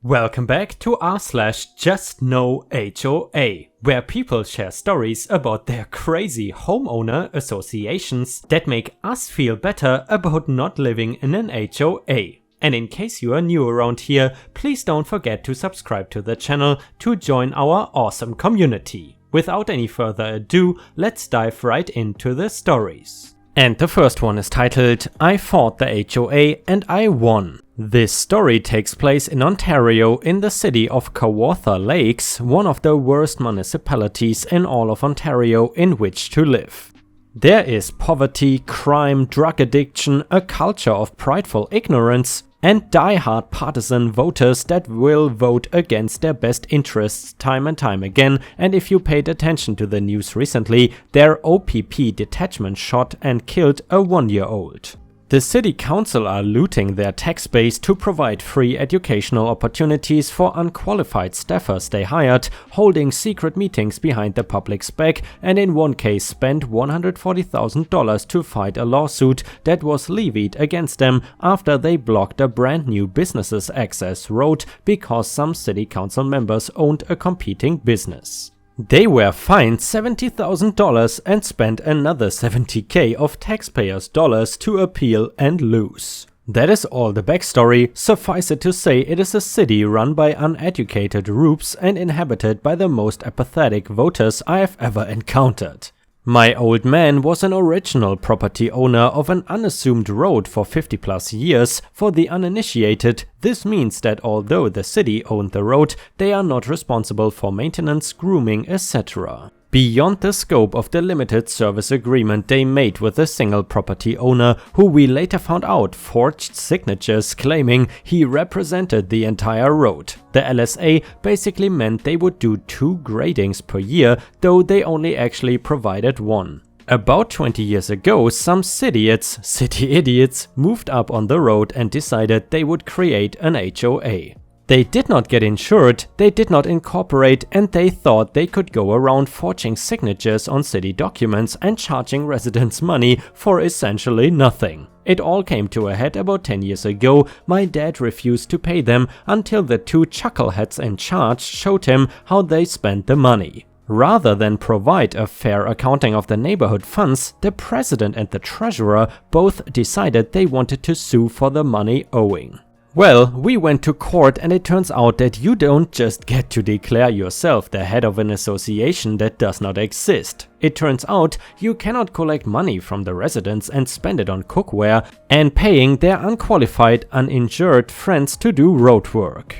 Welcome back to r/JustNoHoa HOA, where people share stories about their crazy homeowner associations that make us feel better about not living in an HOA. And in case you are new around here, please don't forget to subscribe to the channel to join our awesome community. Without any further ado, let's dive right into the stories. And the first one is titled, I Fought the HOA and I Won. This story takes place in Ontario in the city of Kawartha Lakes, one of the worst municipalities in all of Ontario in which to live. There is poverty, crime, drug addiction, a culture of prideful ignorance, and die-hard partisan voters that will vote against their best interests time and time again. And if you paid attention to the news recently, their OPP detachment shot and killed a 1-year-old. The city council are looting their tax base to provide free educational opportunities for unqualified staffers they hired, holding secret meetings behind the public's back, and in one case spent $140,000 to fight a lawsuit that was levied against them after they blocked a brand new business's access road because some city council members owned a competing business. They were fined $70,000 and spent another $70,000 of taxpayers' dollars to appeal and lose. That is all the backstory. Suffice it to say, it is a city run by uneducated rubes and inhabited by the most apathetic voters I have ever encountered. My old man was an original property owner of an unassumed road for 50+ years. For the uninitiated, this means that although the city owned the road, they are not responsible for maintenance, grooming, etc. Beyond the scope of the limited service agreement they made with a single property owner, who we later found out forged signatures claiming he represented the entire road. The LSA basically meant they would do 2 gradings per year, though they only actually provided 1. About 20 years ago, some city idiots moved up on the road and decided they would create an HOA. They did not get insured, they did not incorporate, and they thought they could go around forging signatures on city documents and charging residents money for essentially nothing. It all came to a head about 10 years ago. My dad refused to pay them until the 2 chuckleheads in charge showed him how they spent the money. Rather than provide a fair accounting of the neighborhood funds, the president and the treasurer both decided they wanted to sue for the money owing. Well, we went to court and it turns out that you don't just get to declare yourself the head of an association that does not exist. It turns out you cannot collect money from the residents and spend it on cookware and paying their unqualified, uninsured friends to do road work.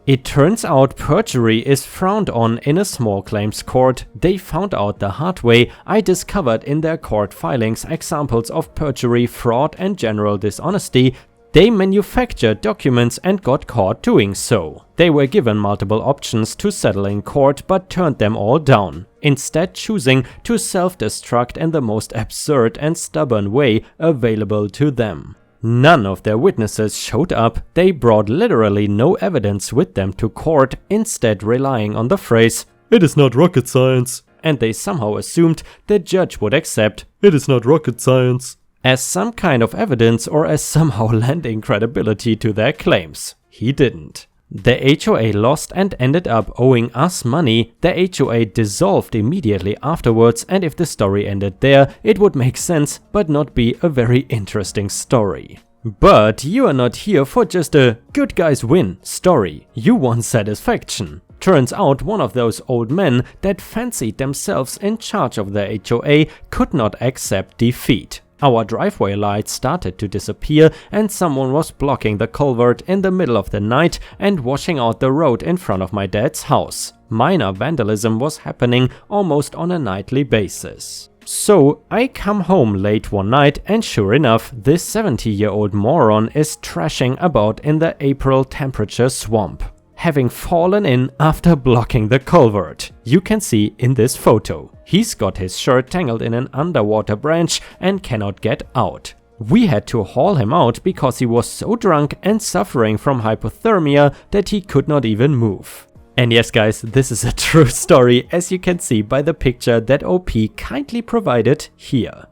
It turns out perjury is frowned on in a small claims court. They found out the hard way. I discovered in their court filings examples of perjury, fraud and general dishonesty. They manufactured documents and got caught doing so. They were given multiple options to settle in court but turned them all down, instead choosing to self-destruct in the most absurd and stubborn way available to them. None of their witnesses showed up. They brought literally no evidence with them to court, instead relying on the phrase, "It is not rocket science," and they somehow assumed the judge would accept, "It is not rocket science," as some kind of evidence or as somehow lending credibility to their claims. He didn't. The HOA lost and ended up owing us money. The HOA dissolved immediately afterwards, and if the story ended there, it would make sense but not be a very interesting story. But you are not here for just a good guys win story. You want satisfaction. Turns out one of those old men that fancied themselves in charge of the HOA could not accept defeat. Our driveway lights started to disappear and someone was blocking the culvert in the middle of the night and washing out the road in front of my dad's house. Minor vandalism was happening almost on a nightly basis. So I come home late one night and sure enough, this 70-year-old moron is trashing about in the April temperature swamp, having fallen in after blocking the culvert. You can see in this photo. He's got his shirt tangled in an underwater branch and cannot get out. We had to haul him out because he was so drunk and suffering from hypothermia that he could not even move. And yes guys, this is a true story, as you can see by the picture that OP kindly provided here.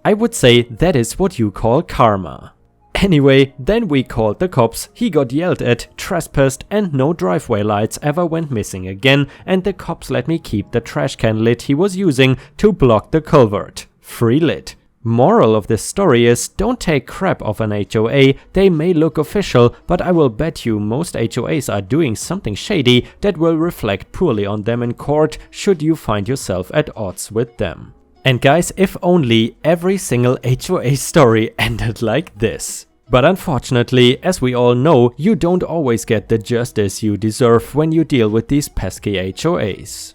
I would say that is what you call karma. Anyway, then we called the cops, he got yelled at, trespassed, and no driveway lights ever went missing again, and the cops let me keep the trash can lid he was using to block the culvert. Free lid. Moral of this story is, don't take crap off an HOA, they may look official, but I will bet you most HOAs are doing something shady that will reflect poorly on them in court should you find yourself at odds with them. And guys, if only every single HOA story ended like this. But unfortunately, as we all know, you don't always get the justice you deserve when you deal with these pesky HOAs.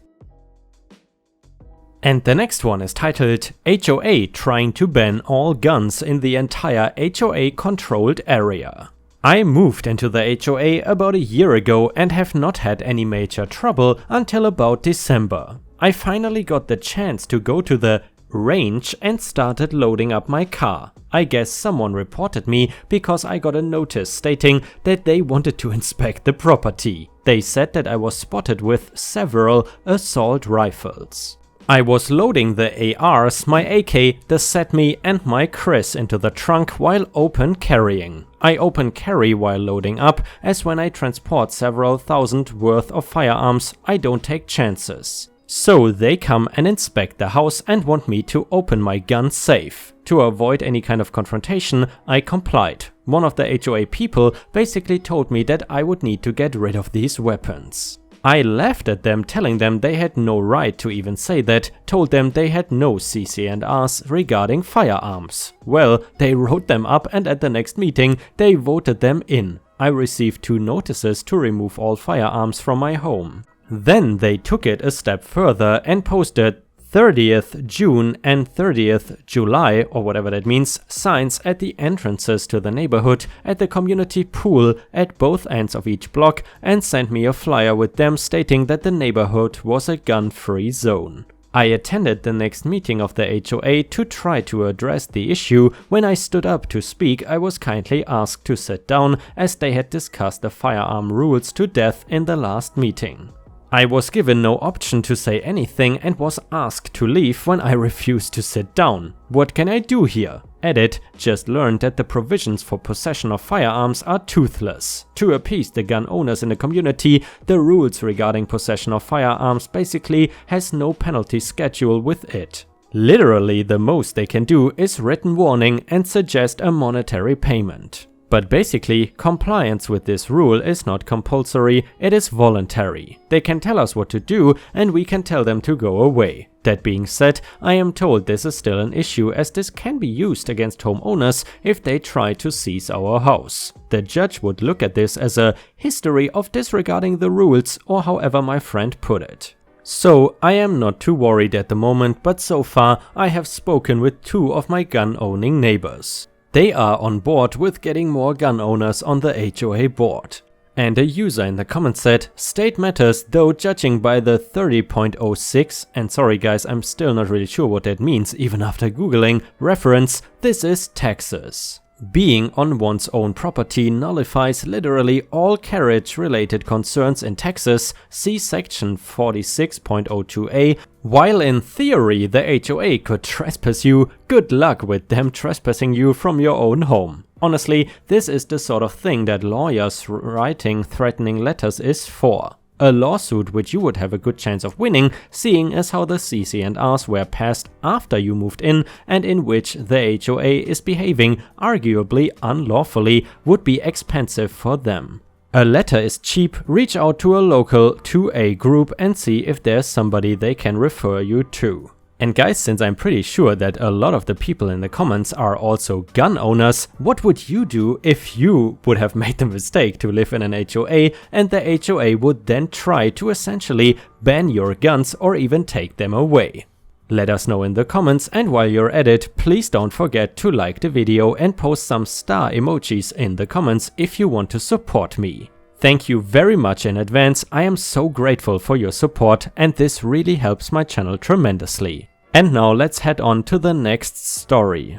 And the next one is titled HOA trying to ban all guns in the entire HOA controlled area. I moved into the HOA about a year ago and have not had any major trouble until about December. I finally got the chance to go to the range and started loading up my car. I guess someone reported me because I got a notice stating that they wanted to inspect the property. They said that I was spotted with several assault rifles. I was loading the ARs, my AK, the SETME and my Chris into the trunk while open carrying. I open carry while loading up, as when I transport several thousand worth of firearms, I don't take chances. So they come and inspect the house and want me to open my gun safe. To avoid any kind of confrontation, I complied. One of the HOA people basically told me that I would need to get rid of these weapons. I laughed at them, telling them they had no right to even say that, told them they had no CC&Rs regarding firearms. Well, they wrote them up and at the next meeting they voted them in. I received 2 notices to remove all firearms from my home. Then they took it a step further and posted 30th June and 30th July, or whatever that means, signs at the entrances to the neighborhood, at the community pool, at both ends of each block, and sent me a flyer with them stating that the neighborhood was a gun-free zone. I attended the next meeting of the HOA to try to address the issue. When I stood up to speak, I was kindly asked to sit down as they had discussed the firearm rules to death in the last meeting. I was given no option to say anything and was asked to leave when I refused to sit down. What can I do here? Edit, just learned that the provisions for possession of firearms are toothless. To appease the gun owners in the community, the rules regarding possession of firearms basically has no penalty schedule with it. Literally, the most they can do is written warning and suggest a monetary payment. But basically, compliance with this rule is not compulsory, it is voluntary. They can tell us what to do and we can tell them to go away. That being said, I am told this is still an issue as this can be used against homeowners if they try to seize our house. The judge would look at this as a history of disregarding the rules, or however my friend put it. So I am not too worried at the moment, but so far I have spoken with 2 of my gun-owning neighbors. They are on board with getting more gun owners on the HOA board. And a user in the comments said, state matters, though judging by the 30.06, and sorry guys, I'm still not really sure what that means even after googling, reference, this is Texas. Being on one's own property nullifies literally all carriage-related concerns in Texas, see section 46.02a. While in theory the HOA could trespass you, good luck with them trespassing you from your own home. Honestly, this is the sort of thing that lawyers writing threatening letters is for. A lawsuit which you would have a good chance of winning, seeing as how the CC&Rs were passed after you moved in and in which the HOA is behaving arguably unlawfully, would be expensive for them. A letter is cheap, reach out to a local 2A group and see if there's somebody they can refer you to. And guys, since I'm pretty sure that a lot of the people in the comments are also gun owners, what would you do if you would have made the mistake to live in an HOA and the HOA would then try to essentially ban your guns or even take them away? Let us know in the comments, and while you're at it, please don't forget to like the video and post some star emojis in the comments if you want to support me. Thank you very much in advance, I am so grateful for your support and this really helps my channel tremendously. And now let's head on to the next story.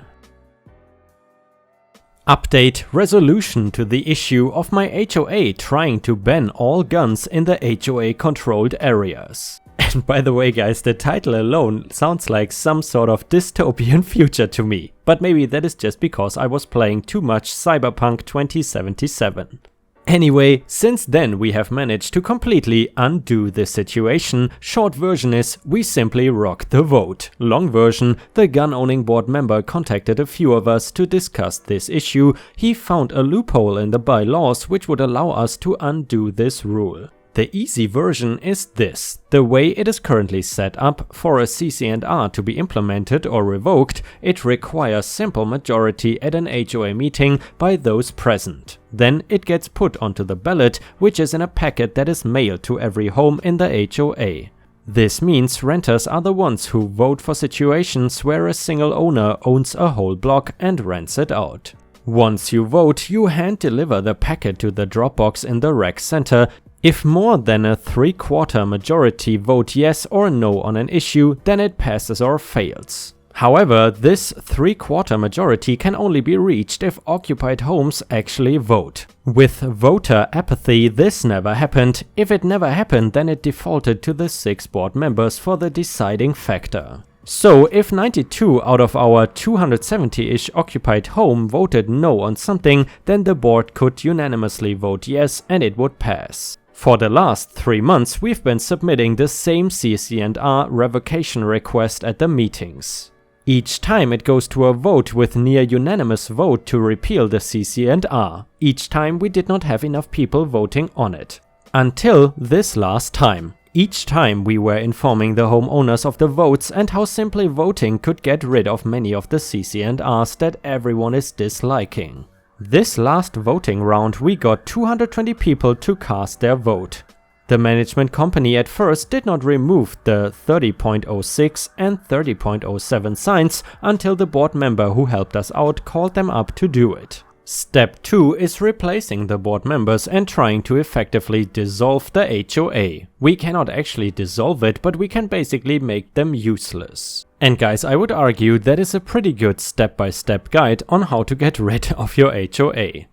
Update: resolution to the issue of my HOA trying to ban all guns in the HOA controlled areas. And by the way guys, the title alone sounds like some sort of dystopian future to me. But maybe that is just because I was playing too much Cyberpunk 2077. Anyway, since then we have managed to completely undo this situation. Short version is, we simply rocked the vote. Long version, the gun-owning board member contacted a few of us to discuss this issue. He found a loophole in the bylaws which would allow us to undo this rule. The easy version is this. The way it is currently set up, for a CC&R to be implemented or revoked, it requires simple majority at an HOA meeting by those present. Then it gets put onto the ballot, which is in a packet that is mailed to every home in the HOA. This means renters are the ones who vote for situations where a single owner owns a whole block and rents it out. Once you vote, you hand deliver the packet to the Dropbox in the rec center. If more than a 3/4 majority vote yes or no on an issue, then it passes or fails. However, this 3/4 majority can only be reached if occupied homes actually vote. With voter apathy, this never happened. If it never happened, then it defaulted to the 6 board members for the deciding factor. So if 92 out of our 270-ish occupied home voted no on something, then the board could unanimously vote yes and it would pass. For the last 3 months we've been submitting the same CC&R revocation request at the meetings. Each time it goes to a vote with near unanimous vote to repeal the CC&R. Each time we did not have enough people voting on it. Until this last time. Each time we were informing the homeowners of the votes and how simply voting could get rid of many of the CC&Rs that everyone is disliking. This last voting round we got 220 people to cast their vote. The management company at first did not remove the 30.06 and 30.07 signs until the board member who helped us out called them up to do it. Step 2 is replacing the board members and trying to effectively dissolve the HOA. We cannot actually dissolve it, but we can basically make them useless. And guys, I would argue that is a pretty good step-by-step guide on how to get rid of your HOA.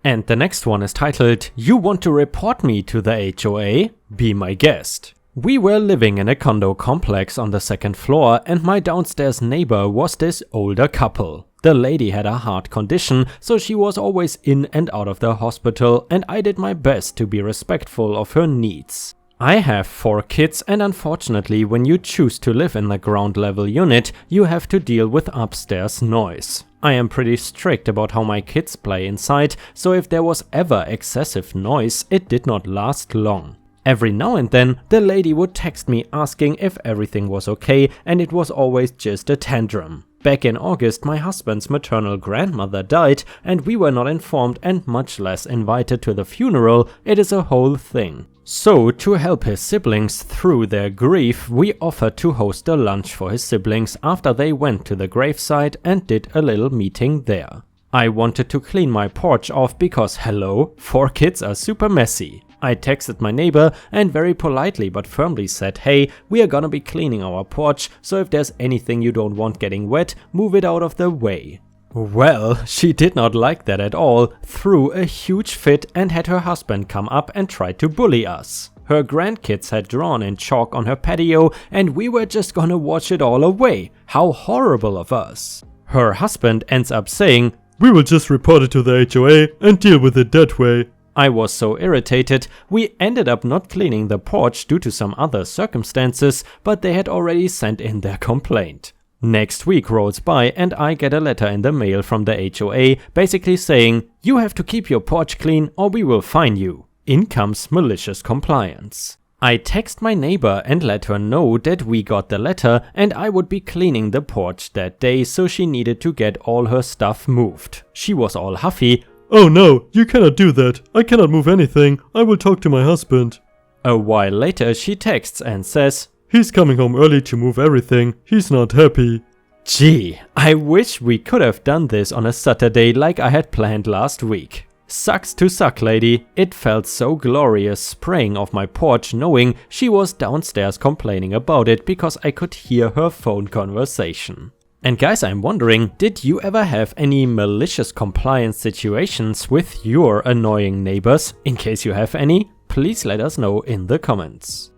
And the next one is titled, "You want to report me to the HOA? Be my guest." We were living in a condo complex on the 2nd floor and my downstairs neighbor was this older couple. The lady had a heart condition, so she was always in and out of the hospital and I did my best to be respectful of her needs. I have 4 kids and unfortunately when you choose to live in the ground level unit, you have to deal with upstairs noise. I am pretty strict about how my kids play inside, so if there was ever excessive noise, it did not last long. Every now and then, the lady would text me asking if everything was okay and it was always just a tantrum. Back in August, my husband's maternal grandmother died and we were not informed and much less invited to the funeral. It is a whole thing. So, to help his siblings through their grief, we offered to host a lunch for his siblings after they went to the gravesite and did a little meeting there. I wanted to clean my porch off because hello, 4 kids are super messy. I texted my neighbor and very politely but firmly said, hey, we are gonna be cleaning our porch, so if there's anything you don't want getting wet, move it out of the way. Well, she did not like that at all, threw a huge fit and had her husband come up and try to bully us. Her grandkids had drawn in chalk on her patio and we were just gonna watch it all away. How horrible of us. Her husband ends up saying, "We will just report it to the HOA and deal with it that way." I was so irritated, we ended up not cleaning the porch due to some other circumstances, but they had already sent in their complaint. Next week rolls by and I get a letter in the mail from the HOA basically saying, "You have to keep your porch clean or we will fine you." In comes malicious compliance. I text my neighbor and let her know that we got the letter and I would be cleaning the porch that day, so she needed to get all her stuff moved. She was all huffy. "Oh no, you cannot do that. I cannot move anything. I will talk to my husband." A while later she texts and says, "He's coming home early to move everything. He's not happy." Gee, I wish we could have done this on a Saturday like I had planned last week. Sucks to suck, lady. It felt so glorious spraying off my porch knowing she was downstairs complaining about it because I could hear her phone conversation. And guys, I'm wondering, did you ever have any malicious compliance situations with your annoying neighbors? In case you have any, Please let us know in the comments.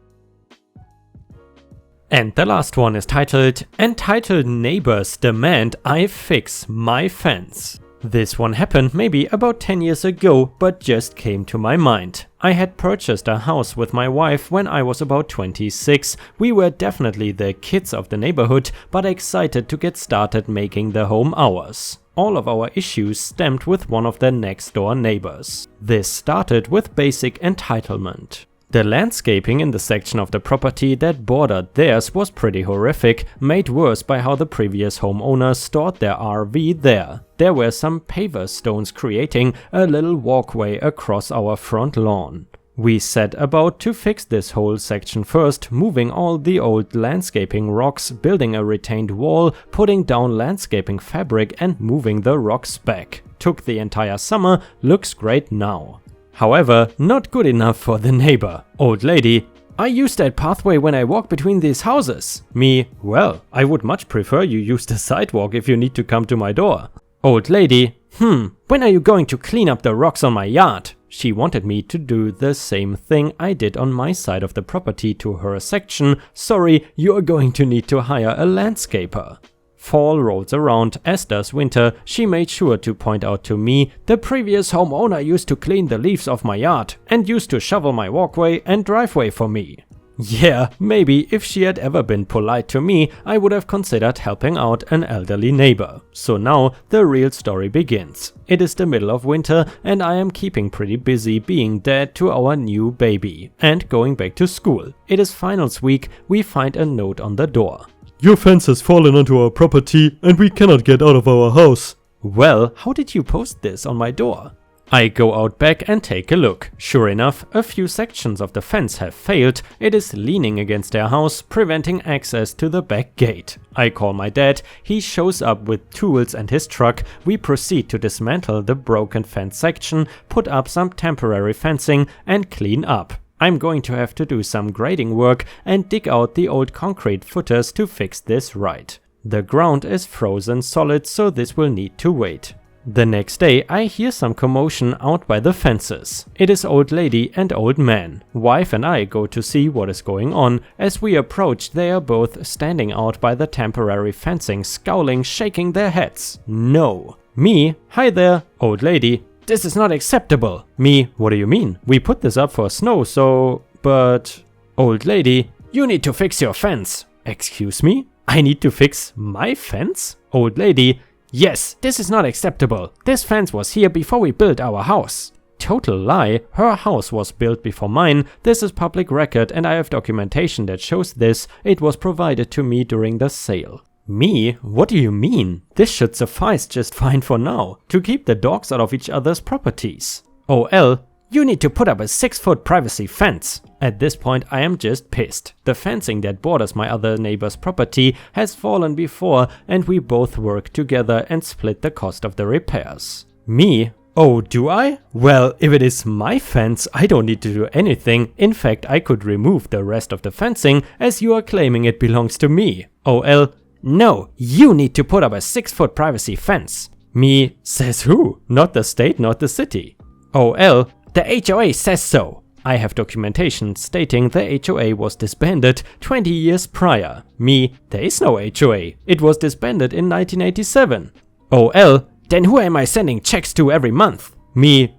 And the last one is titled "Entitled Neighbors Demand I Fix My Fence." This one happened maybe about 10 years ago, but just came to my mind. I had purchased a house with my wife when I was about 26. We were definitely the kids of the neighborhood, but excited to get started making the home ours. All of our issues stemmed with one of the next door neighbors. This started with basic entitlement. The landscaping in the section of the property that bordered theirs was pretty horrific, made worse by how the previous homeowners stored their RV there. There were some paver stones creating a little walkway across our front lawn. We set about to fix this whole section first, moving all the old landscaping rocks, building a retained wall, putting down landscaping fabric and moving the rocks back. Took the entire summer, looks great now. However, not good enough for the neighbor. Old lady: "I use that pathway when I walk between these houses." Me: "Well, I would much prefer you use the sidewalk if you need to come to my door." Old lady: "When are you going to clean up the rocks on my yard?" She wanted me to do the same thing I did on my side of the property to her section. "Sorry, you're going to need to hire a landscaper." Fall rolls around, as does winter. She made sure to point out to me, "The previous homeowner used to clean the leaves off my yard and used to shovel my walkway and driveway for me." Yeah, maybe if she had ever been polite to me, I would have considered helping out an elderly neighbor. So now the real story begins. It is the middle of winter and I am keeping pretty busy being dad to our new baby and going back to school. It is finals week. We find a note on the door. "Your fence has fallen onto our property and we cannot get out of our house." Well, how did you post this on my door? I go out back and take a look. Sure enough, a few sections of the fence have failed. It is leaning against their house, preventing access to the back gate. I call my dad. He shows up with tools and his truck. We proceed to dismantle the broken fence section, put up some temporary fencing and clean up. I'm going to have to do some grading work and dig out the old concrete footers to fix this right. The ground is frozen solid, so this will need to wait. The next day I hear some commotion out by the fences. It is old lady and old man. Wife and I go to see what is going on. As we approach, they are both standing out by the temporary fencing, scowling, shaking their heads. No. Me: "Hi there." Old lady: "This is not acceptable." Me: "What do you mean? We put this up for snow, so..." But... Old lady: "You need to fix your fence." Excuse me? I need to fix my fence? Old lady: "Yes, this is not acceptable. This fence was here before we built our house." Total lie. Her house was built before mine. This is public record and I have documentation that shows this. It was provided to me during the sale. Me? What do you mean? This should suffice just fine for now, to keep the dogs out of each other's properties. OL: "You need to put up a 6-foot privacy fence." At this point I am just pissed. The fencing that borders my other neighbor's property has fallen before and we both work together and split the cost of the repairs. Me: "Oh, do I? Well, if it is my fence, I don't need to do anything. In fact, I could remove the rest of the fencing as you are claiming it belongs to me." OL: "No, you need to put up a 6-foot privacy fence." Me: "Says who? Not the state, not the city." OL: "The HOA says so." I have documentation stating the HOA was disbanded 20 years prior. Me: "There is no HOA. It was disbanded in 1987. OL: "Then who am I sending checks to every month?" Me: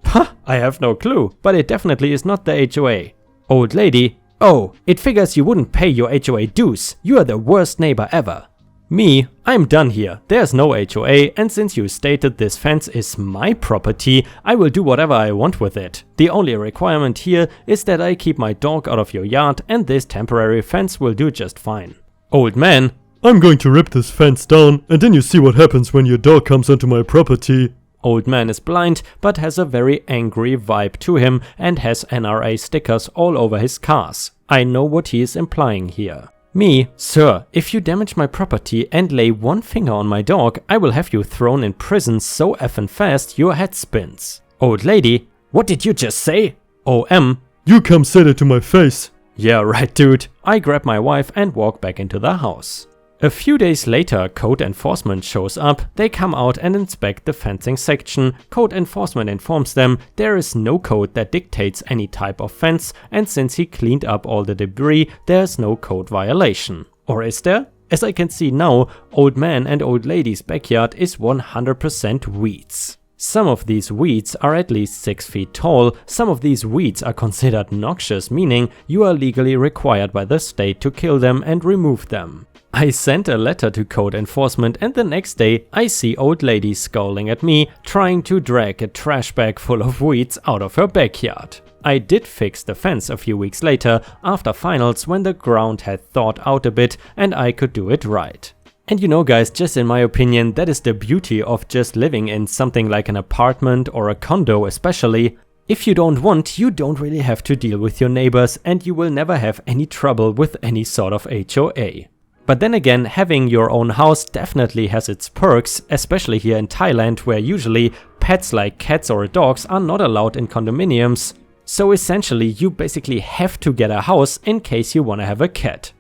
"I have no clue, but it definitely is not the HOA. Old lady: "Oh, it figures you wouldn't pay your HOA dues. You are the worst neighbor ever." Me: "I'm done here. There's no HOA and since you stated this fence is my property, I will do whatever I want with it. The only requirement here is that I keep my dog out of your yard and this temporary fence will do just fine." Old man: "I'm going to rip this fence down and then you see what happens when your dog comes onto my property." Old man is blind but has a very angry vibe to him and has NRA stickers all over his cars. I know what he is implying here. Me: "Sir, if you damage my property and lay one finger on my dog, I will have you thrown in prison so effing fast your head spins." Old lady: "What did you just say?" OM: "You come say that to my face." Yeah, right dude. I grab my wife and walk back into the house. A few days later, code enforcement shows up. They come out and inspect the fencing section. Code enforcement informs them there is no code that dictates any type of fence, and since he cleaned up all the debris, there's no code violation. Or is there? As I can see now, old man and old lady's backyard is 100% weeds. Some of these weeds are at least 6 feet tall. Some of these weeds are considered noxious, meaning you are legally required by the state to kill them and remove them. I sent a letter to code enforcement, and the next day I see old lady scowling at me, trying to drag a trash bag full of weeds out of her backyard. I did fix the fence a few weeks later, after finals, when the ground had thawed out a bit and I could do it right. And you know guys, just in my opinion, that is the beauty of just living in something like an apartment or a condo especially. If you don't want, you don't really have to deal with your neighbors, and you will never have any trouble with any sort of HOA. But then again, having your own house definitely has its perks, especially here in Thailand, where usually pets like cats or dogs are not allowed in condominiums. So essentially you basically have to get a house in case you want to have a cat.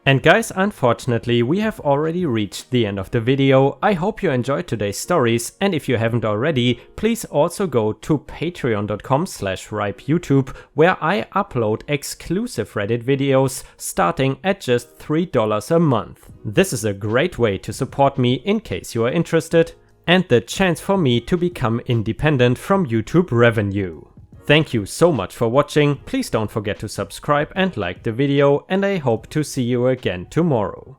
And guys, unfortunately we have already reached the end of the video. I hope you enjoyed today's stories, and if you haven't already, please also go to patreon.com/ripeyoutube, where I upload exclusive Reddit videos starting at just $3 a month. This is a great way to support me in case you are interested, and the chance for me to become independent from YouTube revenue. Thank you so much for watching. Please don't forget to subscribe and like the video, and I hope to see you again tomorrow.